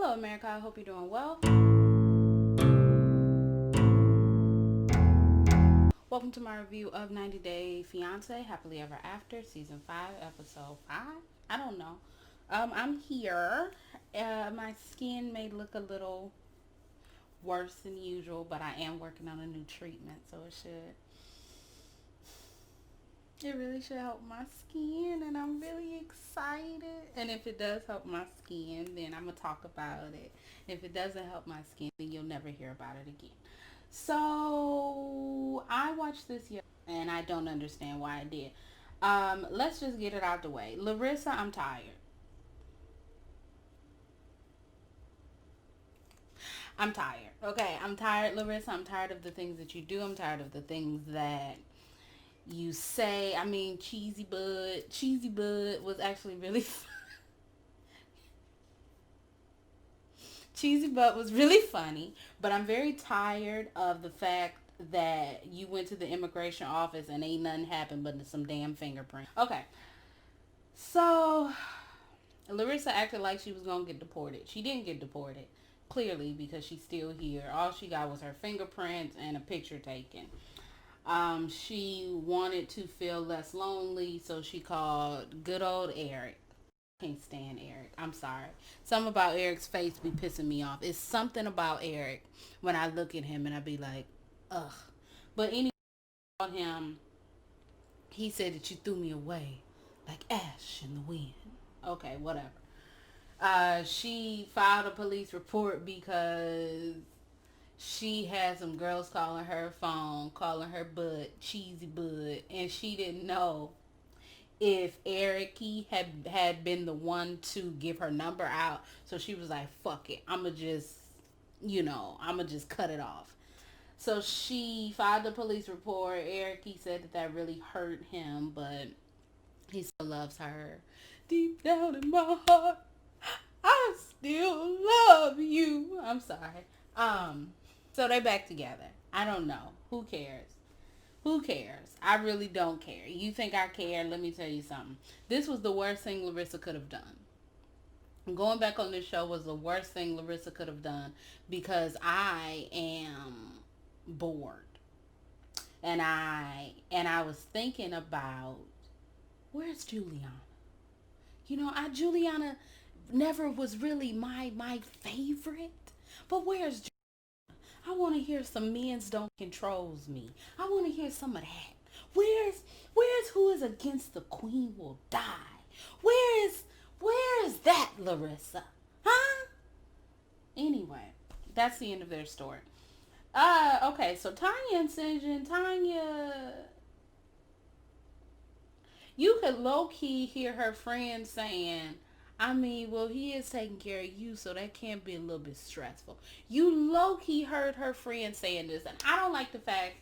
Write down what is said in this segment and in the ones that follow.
Hello, America. I hope you're doing well. Welcome to my review of 90 Day Fiance, Happily Ever After, Season 5, Episode 5. I don't know. I'm here. My skin may look a little worse than usual, but I am working on a new treatment, so it really should help my skin, and I'm really excited. And if it does help my skin, then I'm going to talk about it. If it doesn't help my skin, then you'll never hear about it again. So I watched this yesterday, and I don't understand why I did. Let's just get it out the way. Larissa, I'm tired. I'm tired. Okay, I'm tired, Larissa. I'm tired of the things that you do. I'm tired of the things that you say. I mean, Cheesy Bud was actually really Cheesy Butt was really funny, but I'm very tired of the fact that you went to the immigration office and ain't nothing happened but some damn fingerprint. Okay, so Larissa acted like she was gonna get deported. She didn't get deported, clearly, because she's still here. All she got was her fingerprints and a picture taken. She wanted to feel less lonely, so she called good old Eric. Can't stand Eric. I'm sorry. Something about Eric's face be pissing me off. It's something about Eric when I look at him and I be like, ugh. But anyway, on him, he said that you threw me away like ash in the wind. Okay, whatever. She filed a police report because she had some girls calling her phone, calling her bud, cheesy bud, and she didn't know if Eric had been the one to give her number out. So she was like, fuck it. I'ma just cut it off. So she filed a police report. Eric, he said that really hurt him, but he still loves her. Deep down in my heart, I still love you. I'm sorry. So they back together. I don't know. Who cares? Who cares? I really don't care. You think I care? Let me tell you something. This was the worst thing Larissa could have done. Going back on this show was the worst thing Larissa could have done because I am bored. And I was thinking about where's Juliana? Juliana never was really my favorite. But where's I want to hear some men's don't controls me. I want to hear some of that. Where's who is against the queen will die? Where is that, Larissa? Huh? Anyway, that's the end of their story. Okay, so Tanya and Tanya, you could low key hear her friend saying, I mean, well, he is taking care of you, so that can be a little bit stressful. You low-key heard her friend saying this, and I don't like the fact,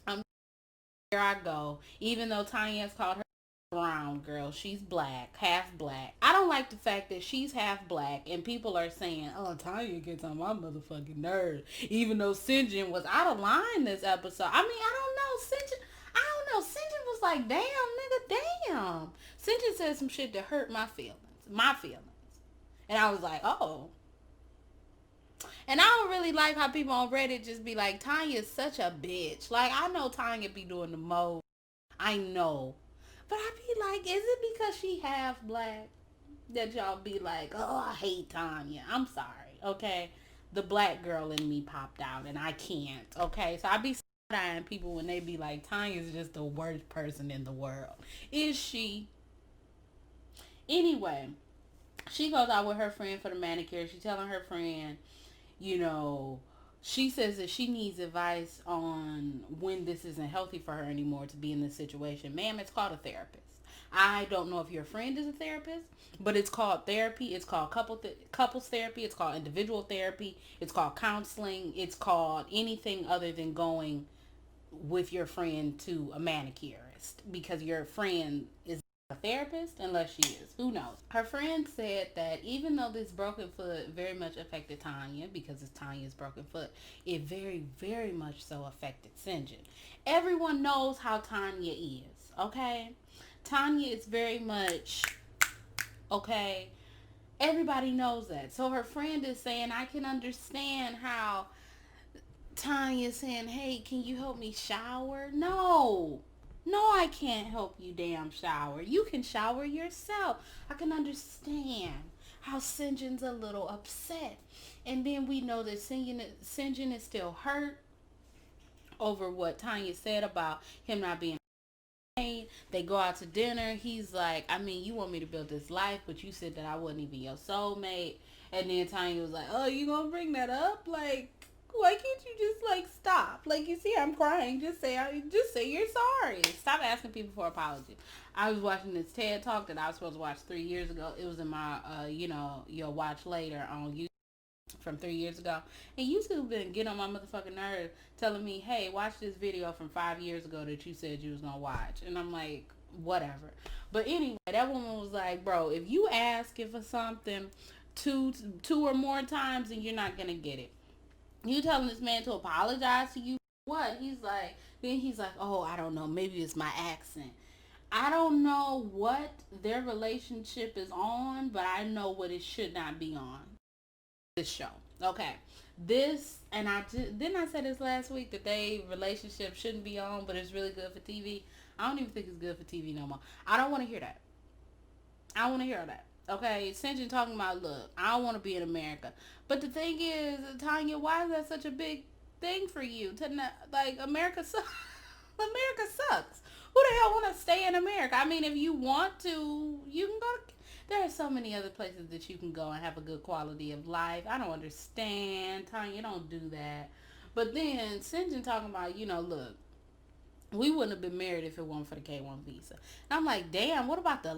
here I go, even though Tanya has called her brown girl, she's black, half black. I don't like the fact that she's half black, and people are saying, oh, Tanya gets on my motherfucking nerves, even though Sinjin was out of line this episode. I mean, I don't know, Sinjin was like, damn, nigga, damn. Sinjin said some shit that hurt my feelings. And I was like, oh. And I don't really like how people on Reddit just be like, Tanya's such a bitch. Like, I know Tanya be doing the most. I know. But I be like, is it because she half black that y'all be like, oh, I hate Tanya? I'm sorry, okay? The black girl in me popped out and I can't, okay? So I be side-eyeing people when they be like, Tanya's just the worst person in the world. Is she? Anyway, she goes out with her friend for the manicure. She telling her friend, you know, she says that she needs advice on when this isn't healthy for her anymore to be in this situation. Ma'am, it's called a therapist. I don't know if your friend is a therapist, but it's called therapy. It's called couples therapy. It's called individual therapy. It's called counseling. It's called anything other than going with your friend to a manicurist because your friend is a therapist unless she is. Who knows? Her friend said that even though this broken foot very much affected Tanya because it's Tanya's broken foot, it very, very much so affected Sinjin. Everyone knows how Tanya is, okay? Tanya is very much, okay? Everybody knows that. So her friend is saying, I can understand how Tanya's saying, hey, can you help me shower? No. No, I can't help you damn shower. You can shower yourself. I can understand how Sinjin's a little upset. And then we know that Sinjin is still hurt over what Tanya said about him not being made. They go out to dinner. He's like, I mean, you want me to build this life, but you said that I wasn't even your soulmate. And then Tanya was like, oh, you gonna bring that up? Like, why can't you just like stop? Like, you see, I'm crying. Just say you're sorry. Stop asking people for apologies. I was watching this TED talk that I was supposed to watch 3 years ago. It was in my, you'll watch later on YouTube from 3 years ago. And YouTube been getting on my motherfucking nerves telling me, hey, watch this video from 5 years ago that you said you was gonna watch. And I'm like, whatever. But anyway, that woman was like, bro, if you ask it for something two or more times, then you're not gonna get it. You telling this man to apologize to you? What? Then he's like, oh, I don't know. Maybe it's my accent. I don't know what their relationship is on, but I know what it should not be on. This show. Okay. And didn't I say this last week that they relationship shouldn't be on, but it's really good for TV? I don't even think it's good for TV no more. I don't want to hear that. I don't want to hear that. Okay, Sinjin talking about, look, I don't want to be in America. But the thing is, Tanya, why is that such a big thing for you? To not, like, America sucks. America sucks. Who the hell want to stay in America? I mean, if you want to, you can go. There are so many other places that you can go and have a good quality of life. I don't understand. Tanya, don't do that. But then, Sinjin talking about, look, we wouldn't have been married if it weren't for the K1 visa. And I'm like, damn, what about the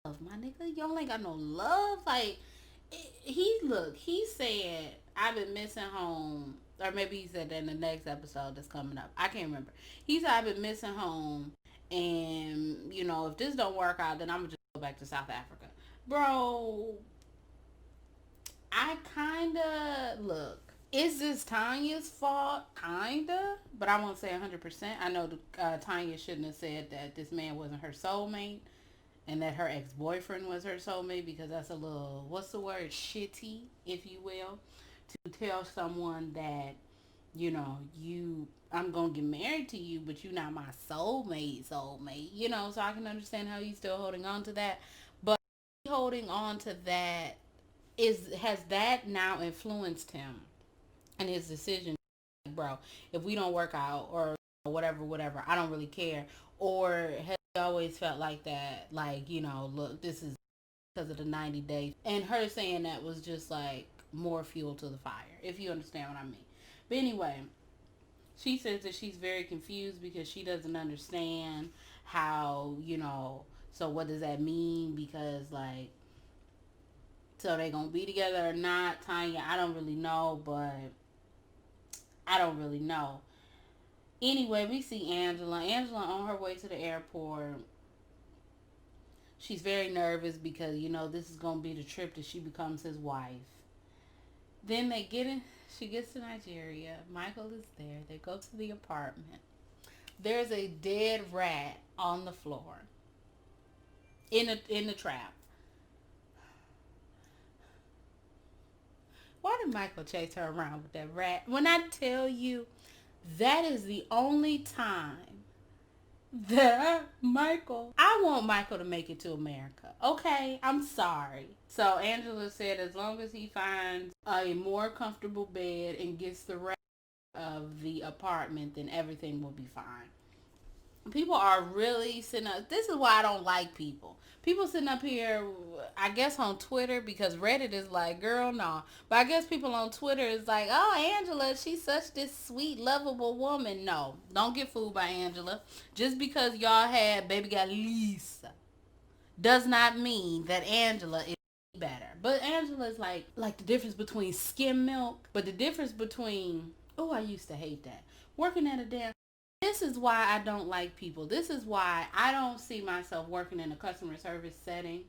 love, my nigga? Y'all ain't got no love. Like, he said, I've been missing home. Or maybe he said that in the next episode that's coming up. I can't remember. He said, I've been missing home. And, if this don't work out, then I'm going to just go back to South Africa. Bro, I look, is this Tanya's fault? Kinda. But I won't say 100%. I know Tanya shouldn't have said that this man wasn't her soulmate. And that her ex-boyfriend was her soulmate, because that's a little, what's the word, shitty, if you will, to tell someone that, I'm going to get married to you, but you're not my soulmate, so I can understand how he's still holding on to that. But holding on to that, has that now influenced him and his decision, bro, if we don't work out or whatever, I don't really care? Or has he always felt like that, like, look, this is because of the 90 days, and her saying that was just like more fuel to the fire, if you understand what I mean. But anyway, she says that she's very confused because she doesn't understand how, so what does that mean? Because, like, so they gonna be together or not, Tanya? I don't really know, but I don't really know. Anyway, we see Angela. Angela on her way to the airport. She's very nervous because, this is gonna be the trip that she becomes his wife. Then she gets to Nigeria. Michael is there. They go to the apartment. There's a dead rat on the floor. In the trap. Why did Michael chase her around with that rat? When I tell you, that is the only time that I want Michael to make it to America. Okay, I'm sorry. So Angela said as long as he finds a more comfortable bed and gets the rest of the apartment, then everything will be fine. People are really sitting up. This is why I don't like people. People sitting up here, I guess on Twitter, because Reddit is like, girl, no. But I guess people on Twitter is like, oh, Angela, she's such this sweet, lovable woman. No, don't get fooled by Angela. Just because y'all had baby got Lisa does not mean that Angela is better. But Angela is like the difference between skim milk. But the difference between, oh, I used to hate that. Working at a damn. This is why I don't like people. This is why I don't see myself working in a customer service setting.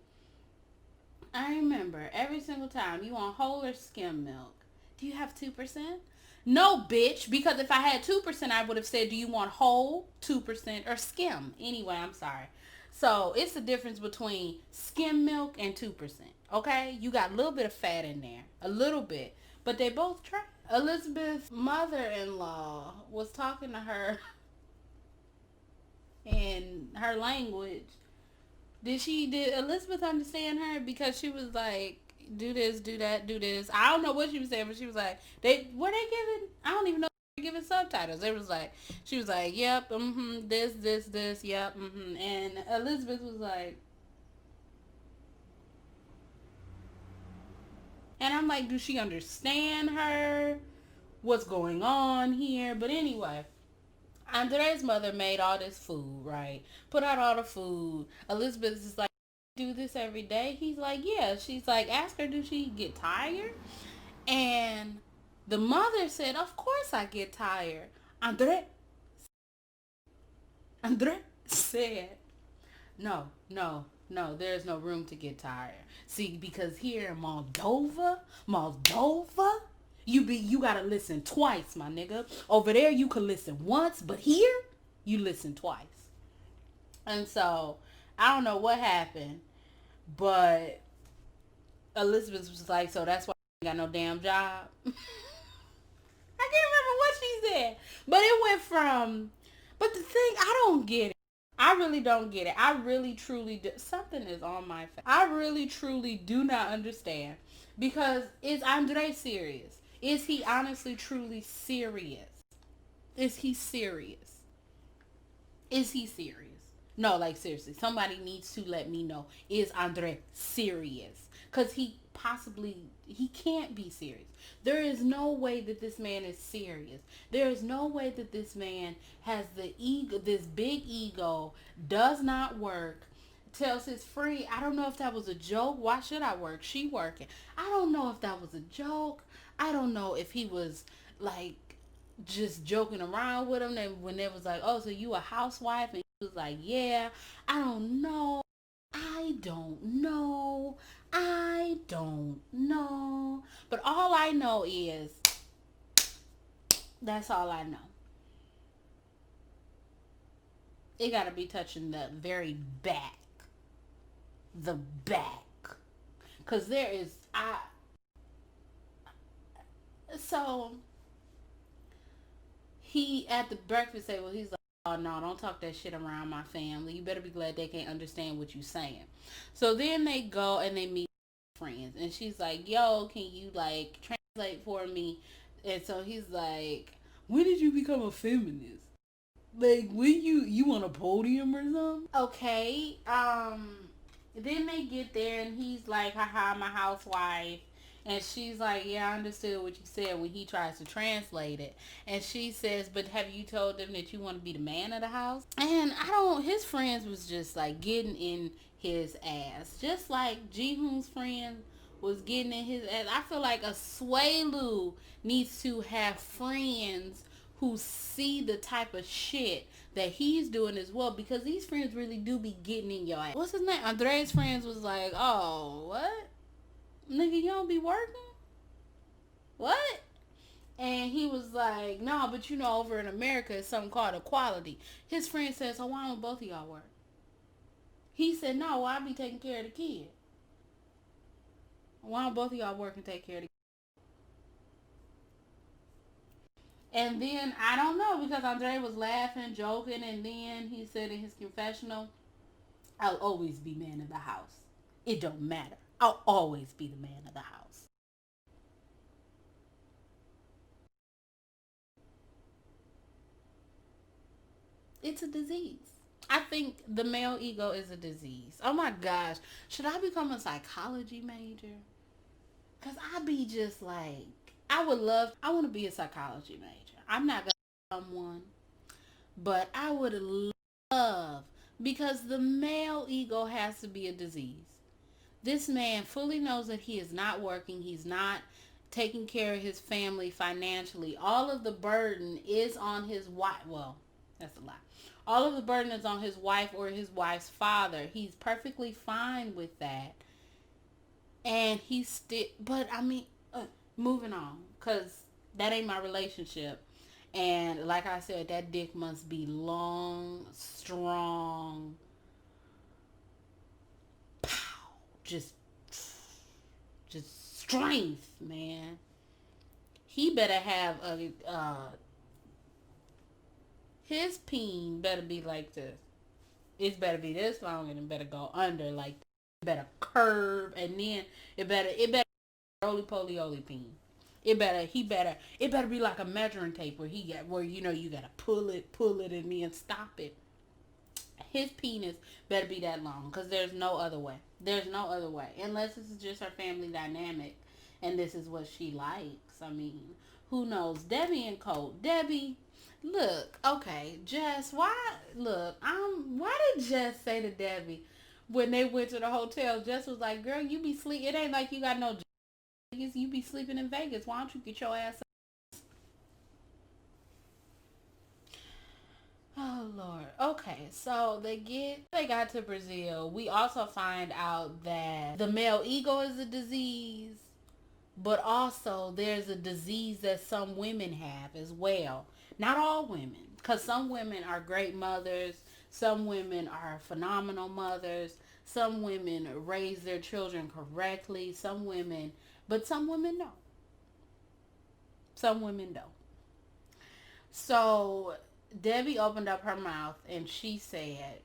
I remember every single time, you want whole or skim milk? Do you have 2%? No, bitch, because if I had 2%, I would have said, do you want whole, 2%, or skim? Anyway, I'm sorry. So it's the difference between skim milk and 2%. Okay, you got a little bit of fat in there, a little bit, but they both try. Elizabeth's mother-in-law was talking to her in her language. Did Elizabeth understand her? Because she was like, do this, do that, do this. I don't know what she was saying, but she was like, they giving, I don't even know if they were giving subtitles. It was like, she was like, yep, this, yep, and Elizabeth was like, and I'm like, do she understand her? What's going on here? But anyway, Andre's mother made all this food, right? Put out all the food. Elizabeth is like, do this every day? He's like, yeah. She's like, ask her, do she get tired? And the mother said, of course I get tired. Andre said, no, there's no room to get tired. See, because here in Moldova, you gotta listen twice, my nigga. Over there you could listen once, but here you listen twice. And so I don't know what happened, but Elizabeth was like, so that's why I ain't got no damn job. I can't remember what she said, but it went from. But the thing, I don't get it. I really don't get it. I really truly do. Something is on my face. I really truly do not understand, because is Andre serious? Is he honestly truly serious? Is he serious? Is he serious? No, like seriously, somebody needs to let me know. Is Andre serious? Because he can't be serious. There is no way that this man is serious. There is no way that this man has the ego, this big ego, does not work, tells his friend, I don't know if that was a joke. Why should I work? She working. I don't know if that was a joke. I don't know if he was like just joking around with him. And when it was like, oh, so you a housewife? And he was like, yeah. I don't know. I don't know. I don't know. But all I know is, that's all I know. It got to be touching the very back. The back. Because there is, so he, at the breakfast table, he's like, oh no, don't talk that shit around my family. You better be glad they can't understand what you saying. So then they go and they meet friends. And she's like, yo, can you like translate for me? And so he's like, when did you become a feminist? Like, when you on a podium or something? Okay. Then they get there and he's like, haha, I'm a housewife. And she's like, yeah, I understood what you said, when he tries to translate it. And she says, but have you told them that you want to be the man of the house? And his friends was just like getting in his ass. Just like Ji-hoon's friend was getting in his ass. I feel like a Swelu needs to have friends who see the type of shit that he's doing as well, because these friends really do be getting in your ass. What's his name? Andre's friends was like, oh, what? Nigga, you don't be working? What? And he was like, no, but you know, over in America, it's something called equality. His friend said, so why don't both of y'all work? He said, no, well, I'll be taking care of the kid. Why don't both of y'all work and take care of the kid? And then, I don't know, because Andre was laughing, joking, and then he said in his confessional, I'll always be man of the house. It don't matter. I'll always be the man of the house. It's a disease. I think the male ego is a disease. Oh my gosh. Should I become a psychology major? Because I be just like, I want to be a psychology major. I'm not going to become one, but I would love, because the male ego has to be a disease. This man fully knows that he is not working. He's not taking care of his family financially. All of the burden is on his wife. Well, that's a lie. All of the burden is on his wife or his wife's father. He's perfectly fine with that. And he's still, but I mean, moving on, because that ain't my relationship. And like I said, that dick must be long, strong, pow, just strength, man. He better have a his peen better be like this. It better be this long and it better go under like that. It better curve and then it better roly poly oly peen. It better be like a measuring tape where you gotta pull it and then stop it. His penis better be that long because there's no other way. There's no other way unless this is just her family dynamic and this is what she likes. I mean, who knows? Debbie and Colt. Debbie, look, okay, Jess. Why did Jess say to Debbie when they went to the hotel? Jess was like, "Girl, you be sleep. It ain't like you got no Vegas. You be sleeping in Vegas. Why don't you get your ass?" Oh Lord. Okay, so they got to Brazil. We also find out that the male ego is a disease, but also there's a disease that some women have as well. Not all women, because some women are great mothers, some women are phenomenal mothers, some women raise their children correctly, but some women don't. Some women don't. So Debbie opened up her mouth and she said,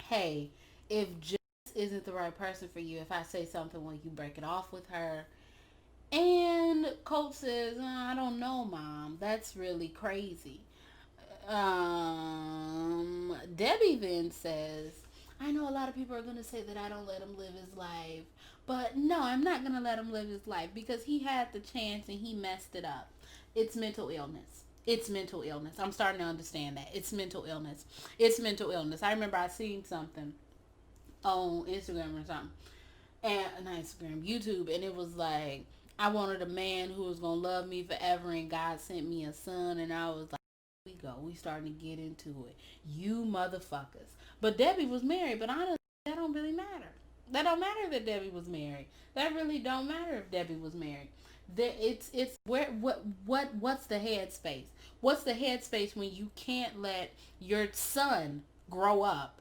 "Hey, if Jess isn't the right person for you, if I say something when you break it off with her." And Colt says, "I don't know, Mom. That's really crazy." Debbie then says, "I know a lot of people are going to say that I don't let him live his life. But no, I'm not going to let him live his life because he had the chance and he messed it up. It's mental illness. It's mental illness. I'm starting to understand that. It's mental illness. It's mental illness. I remember I seen something on Instagram or something. And not Instagram, YouTube. And it was like, I wanted a man who was going to love me forever. And God sent me a son. And I was like, we go. We starting to get into it. You motherfuckers. But Debbie was married. But honestly, that don't really matter. That don't matter that Debbie was married. That really don't matter if Debbie was married. It's where what's the headspace? What's the headspace when you can't let your son grow up,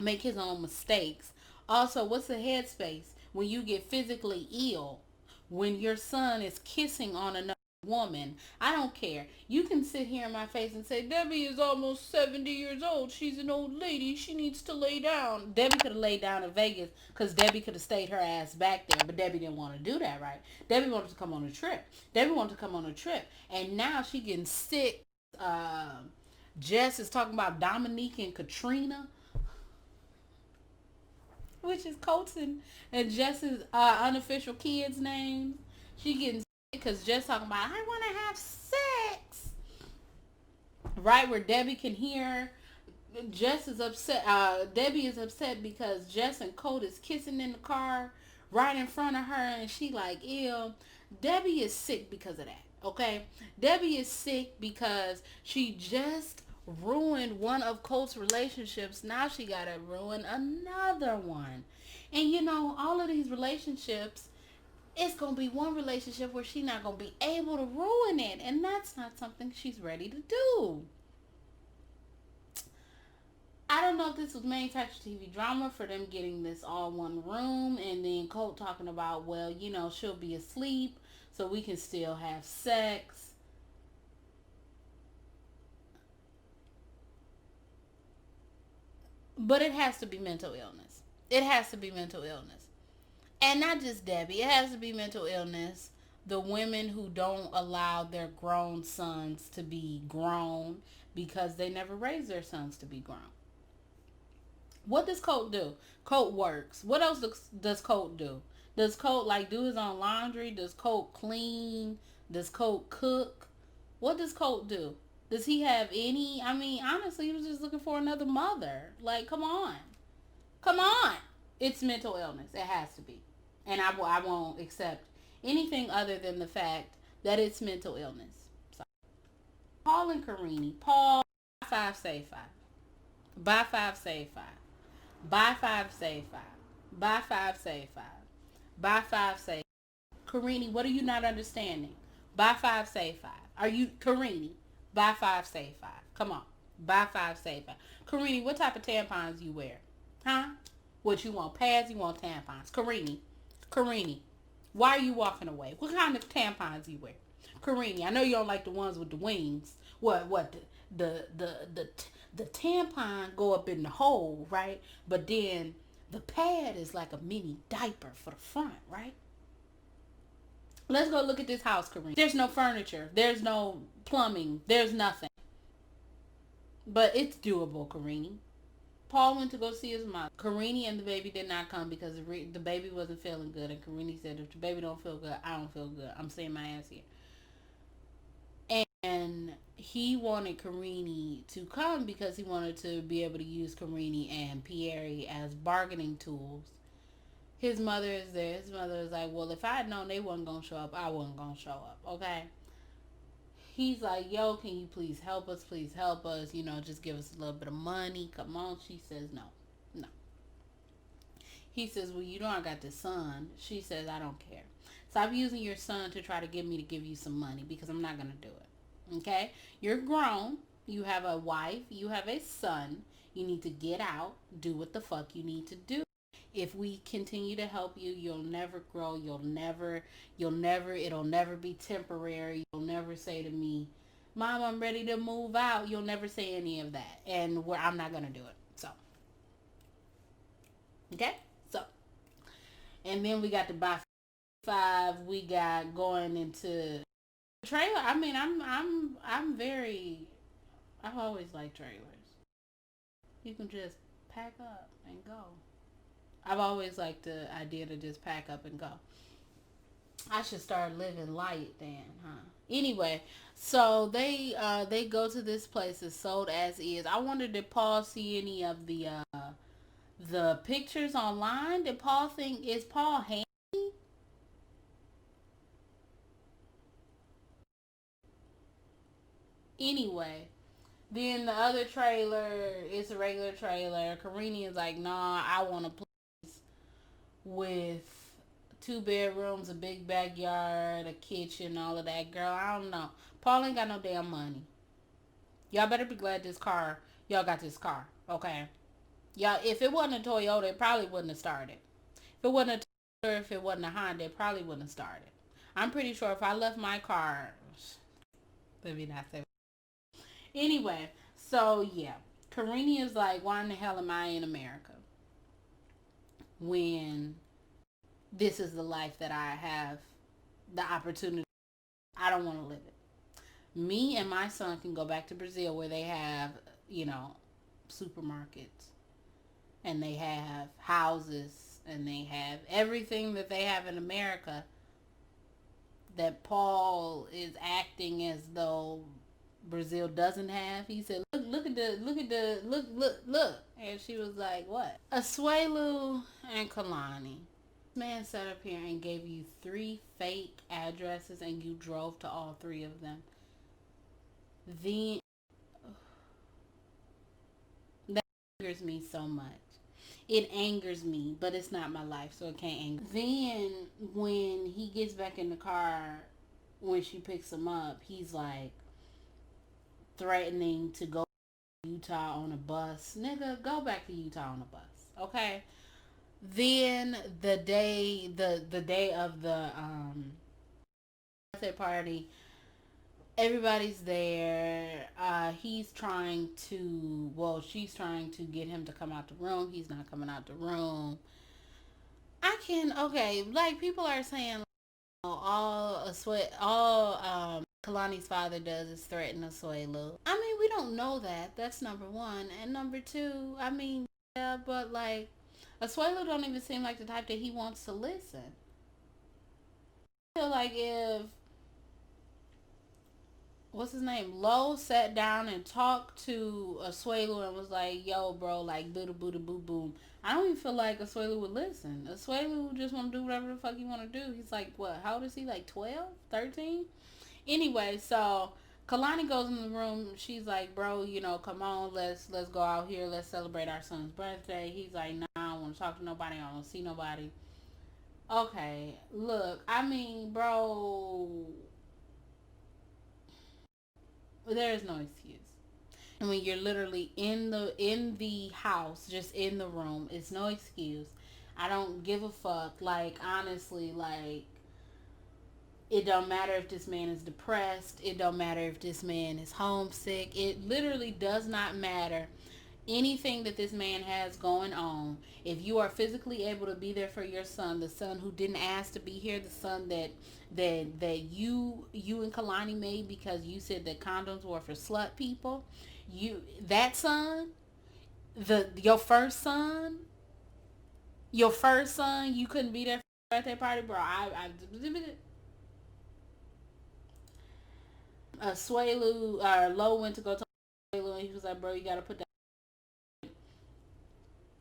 make his own mistakes? Also, what's the headspace when you get physically ill, when your son is kissing on another woman? I don't care. You can sit here in my face and say, Debbie is almost 70 years old. She's an old lady. She needs to lay down. Debbie could have laid down in Vegas because Debbie could have stayed her ass back there. But Debbie didn't want to do that, right? Debbie wanted to come on a trip. And now she getting sick. Jess is talking about Dominique and Katrina, which is Colton and Jess's unofficial kids' names. She getting because Jess talking about, I want to have sex. Right where Debbie can hear. Jess is upset. Debbie is upset because Jess and Colt is kissing in the car right in front of her. And she like, ew. Debbie is sick because of that. Okay? Debbie is sick because she just ruined one of Colt's relationships. Now she got to ruin another one. And you know, all of these relationships, it's going to be one relationship where she's not going to be able to ruin it. And that's not something she's ready to do. I don't know if this was manufactured TV drama for them getting this all one room. And then Colt talking about, well, you know, she'll be asleep so we can still have sex. But it has to be mental illness. It has to be mental illness. And not just Debbie. It has to be mental illness. The women who don't allow their grown sons to be grown because they never raised their sons to be grown. What does Colt do? Colt works. What else does Colt do? Does Colt like do his own laundry? Does Colt clean? Does Colt cook? What does Colt do? Does he have any? I mean, honestly, he was just looking for another mother. Like, come on. Come on. It's mental illness. It has to be. And I won't accept anything other than the fact that it's mental illness. So, Paul and Carini. Paul, buy 5, save 5. Buy 5, save 5. Buy 5, save 5. Buy 5, save 5. Buy 5, save 5. Carini, what are you not understanding? Buy 5, save 5. Are you, Carini, buy 5, save 5. Come on. Buy 5, save 5. Carini, what type of tampons you wear? Huh? What you want? Pads? You want tampons? Carini. Why are you walking away? What kind of tampons you wear? Karini, I know you don't like the ones with the wings. What the tampon go up in the hole, right? But then the pad is like a mini diaper for the front, right? Let's go look at this house, Karini. There's no furniture. There's no plumbing. There's nothing. But it's doable, Karini. Paul went to go see his mom. Karini and the baby did not come because the baby wasn't feeling good. And Karini said, if the baby don't feel good, I don't feel good. I'm staying my ass here. And he wanted Karini to come because he wanted to be able to use Karini and Pierre as bargaining tools. His mother is there. His mother is like, well, if I had known they wasn't going to show up, I wasn't going to show up, okay? He's like, yo, can you please help us? Please help us. You know, just give us a little bit of money. Come on. She says, no. No. He says, well, you know I got this son. She says, I don't care. Stop using your son to try to get me to give you some money because I'm not going to do it. Okay? You're grown. You have a wife. You have a son. You need to get out. Do what the fuck you need to do. If we continue to help you, you'll never grow. It'll never be temporary. You'll never say to me, Mom, I'm ready to move out. You'll never say any of that. And I'm not going to do it. So, okay? So, and then we got the buy 5. We got going into trailer. I mean, I've always liked trailers. You can just pack up and go. I've always liked the idea to just pack up and go. I should start living light then, huh? Anyway, so they go to this place. It's sold as is. I wonder, did Paul see any of the pictures online? Did Paul think, is Paul handy? Anyway, then the other trailer, it's a regular trailer. Karini is like, nah, I want a place with 2 bedrooms, a big backyard, a kitchen, all of that. Girl, I don't know. Paul ain't got no damn money. Y'all better be glad y'all got this car, okay? Y'all, if it wasn't a Toyota, it probably wouldn't have started. If it wasn't a Toyota, if it wasn't a Honda, it probably wouldn't have started. I'm pretty sure if I left my car, let me not say. Anyway, so yeah, Karini is like, why in the hell am I in America when this is the life that I have the opportunity? I don't want to live it. Me and my son can go back to Brazil where they have, supermarkets and they have houses and they have everything that they have in America that Paul is acting as though Brazil doesn't have. He said, look. And she was like, what? Asuelu and Kalani. Man sat up here and gave you 3 fake addresses and you drove to all 3 of them. Then that angers me so much. It angers me, but it's not my life, so it can't anger. Then when he gets back in the car, when she picks him up, he's like threatening to go to Utah on a bus. Nigga, go back to Utah on a bus, okay? Then the day of the birthday party, everybody's there. She's trying to get him to come out the room. He's not coming out the room. Like people are saying, all Kalani's father does is threaten Asuelu. I mean, we don't know that. That's number 1. And number 2, I mean, yeah, but like, Asuelu don't even seem like the type that he wants to listen. I feel like if what's his name, Lo sat down and talked to Asuelu and was like, yo, bro, like, boo boo boo boom. I don't even feel like Asuelu would listen. Asuelu just want to do whatever the fuck he want to do. He's like, what, how old is he, like 12, 13? Anyway, so Kalani goes in the room. She's like, bro, come on, let's go out here. Let's celebrate our son's birthday. He's like, nah, I don't want to talk to nobody. I don't want to see nobody. Okay, look, I mean, bro, there is no excuse. And when you're literally in the house, just in the room, it's no excuse. I don't give a fuck. Like, honestly, like, It don't matter if this man is depressed. It don't matter if this man is homesick. It literally does not matter anything that this man has going on. If you are physically able to be there for your son, the son who didn't ask to be here, the son that you and Kalani made because you said that condoms were for slut people, you that son, the your first son, you couldn't be there for the birthday party, bro. Swaylu or Lo went to go talk to Swaylu, and he was like, bro, you gotta put that.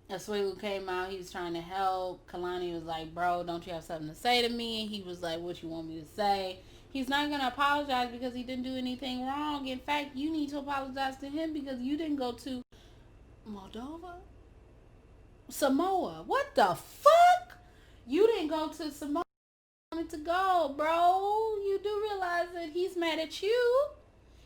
Swaylu came out, he was trying to help. Kalani was like, bro, don't you have something to say to me? And he was like, what you want me to say? He's not gonna apologize because he didn't do anything wrong. In fact, you need to apologize to him because you didn't go to Moldova, Samoa. What the fuck? You didn't go to Samoa. Wanted to go, bro. You do realize that he's mad at you.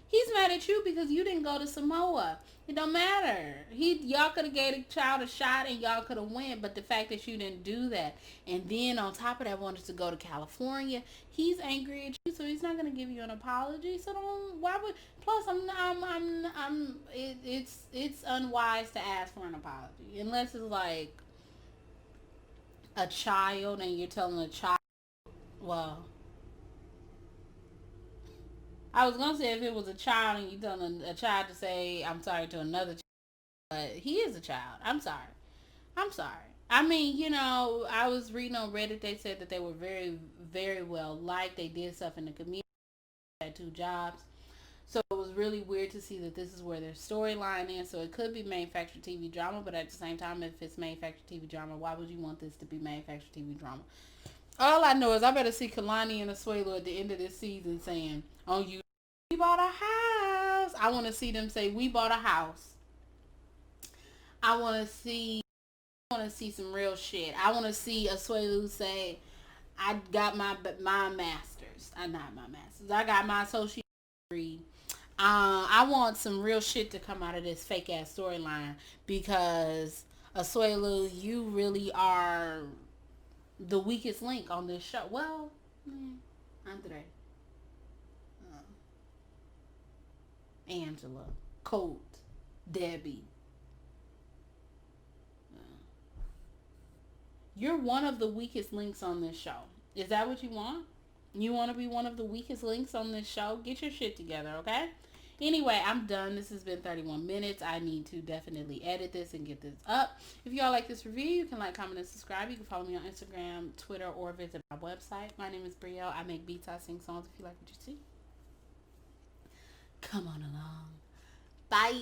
He's mad at you because you didn't go to Samoa. It don't matter. Y'all could have gave the child a shot and y'all could have went, but the fact that you didn't do that, and then on top of that wanted to go to California, he's angry at you, so he's not gonna give you an apology. So don't. Why would? Plus, it's unwise to ask for an apology unless it's like a child and you're telling a child. Well, I was gonna say if it was a child and you telling a child to say I'm sorry to another child, but he is a child. I'm sorry. I'm sorry. I mean, I was reading on Reddit. They said that they were very, very well liked. They did stuff in the community. Had 2 jobs. So it was really weird to see that this is where their storyline is. So it could be manufactured TV drama, but at the same time, if it's manufactured TV drama, why would you want this to be manufactured TV drama? All I know is I better see Kalani and Asuelo at the end of this season saying, "On you, we bought a house." I want to see them say, "We bought a house." I want to see. I want to see some real shit. I want to see Asuelu say, "I got my masters. Not my masters. I got my associate degree." I want some real shit to come out of this fake ass storyline because Asuelu, you really are the weakest link on this show. Well, Andre, Angela, Colt, Debbie. You're one of the weakest links on this show. Is that what you want? You want to be one of the weakest links on this show? Get your shit together, okay? Anyway, I'm done. This has been 31 minutes. I need to definitely edit this and get this up. If y'all like this review, you can like, comment, and subscribe. You can follow me on Instagram, Twitter, or visit my website. My name is Brielle. I make beats. I sing songs. If you like what you see, come on along. Bye.